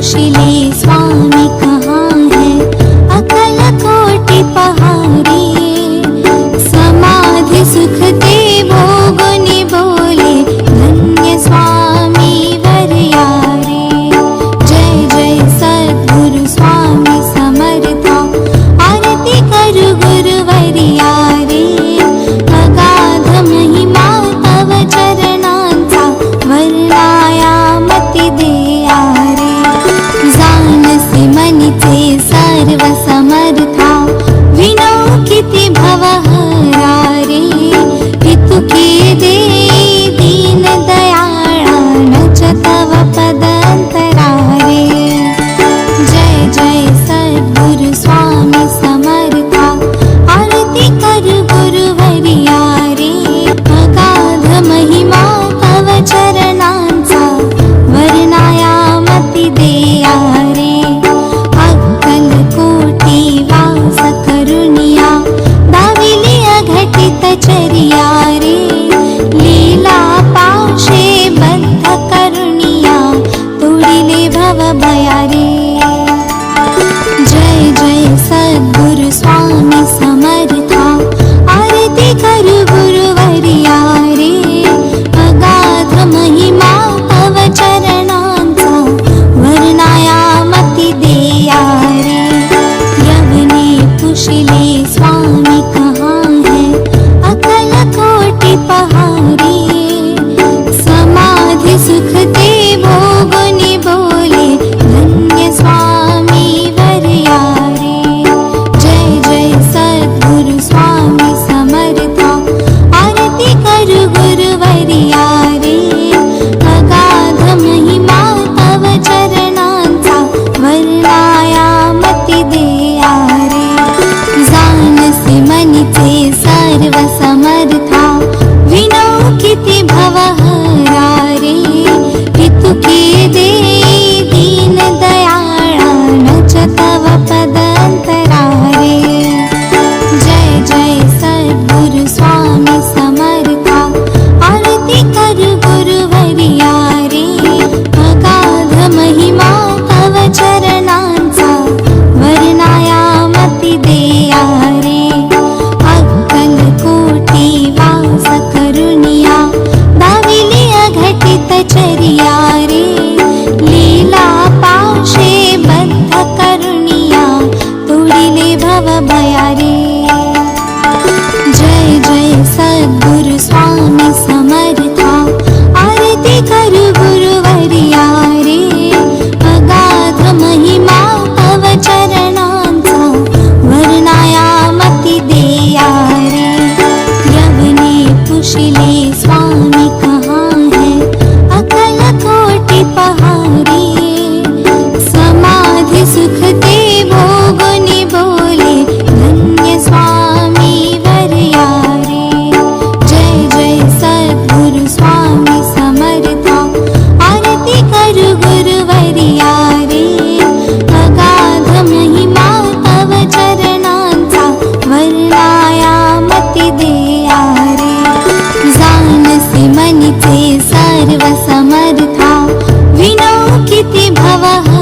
कुशिले स्वामी कहाँ है, अकल कोटि पहारी। समाधि सुख दे भोगुनि बोले, धन्य स्वामी वरयारे। जय जय सद्गुरु स्वामी समर्था, आरती करु गुरुवरियारे। अगाध महिमा तव चरणांचा, वर्णायामति देया रे। जानसी मनीचे सर्व समर्था, विनौ किती भवहरा रे। हितुके दे दीन दयाळा, नच तव पदंतरा रे। जय जय सद्गुरु स्वामी समर्था, आरती करु गुरुवरिया रे। अगाध महिमा तव चरणांचा, वर्णायामति देया रे। अक्कल कोटी वास करुणिया, दाविली अघटित चरिया रे। लीला पाशे बद्ध करुणिया, तोडिले भव भया रे। जय जय सद्गुरु स्वामी समर्था, आरती करु गुरुवरिया रे। अगाध महिमा तव चरणांचा, वर्णायामति देया रे। यवने कुशिले स्वामी कहाँ है, अकल कोटि पहारी। समाधि सुख दे भोगुनि बोले, धन्य स्वामी वरयारे। जय जय सद्गुरु स्वामी समर्था, आरती करु गुरुवरिया रे। अगाध महिमा तव चरणांचा, वर्णायामति देया रे। जानसी मनीचे सर्व समर्था, विनौ किती भवहरा रे। हितुके दे दीन दयाळा, नच तव पदंतरा रे। जय जय सद्गुरु स्वामी समर्था, आरती करु गुरुवरिया रे। अगाध महिमा तव चरणांचा, वर्णायामति देया रे। अक्कल कोटी वास करुणिया, दाविली अघटित चरिया रे। लीला पाशे बद्ध करुणिया, तोडिले भव भया रे। जय जय सद्गुरु स्वामी समर्था, आरती करु गुरुवरिया रे। अगाध महिमा तव चरणांचा, वर्णायामति देया रे। यवने कुशिले स्वामी कहाँ है, अकल कोटि पहारी। समाधि सुख दे भोगुनि बोले, धन्य स्वामी वरयारे। जय जय सद्गुरु स्वामी समर्था, आरती करु गुरुवरिया रे। अगाध महिमा तव चरणांचा, वर्णायामति देया रे। जानसी मनीचे सर्व समर्था, विनौ किती भवहरा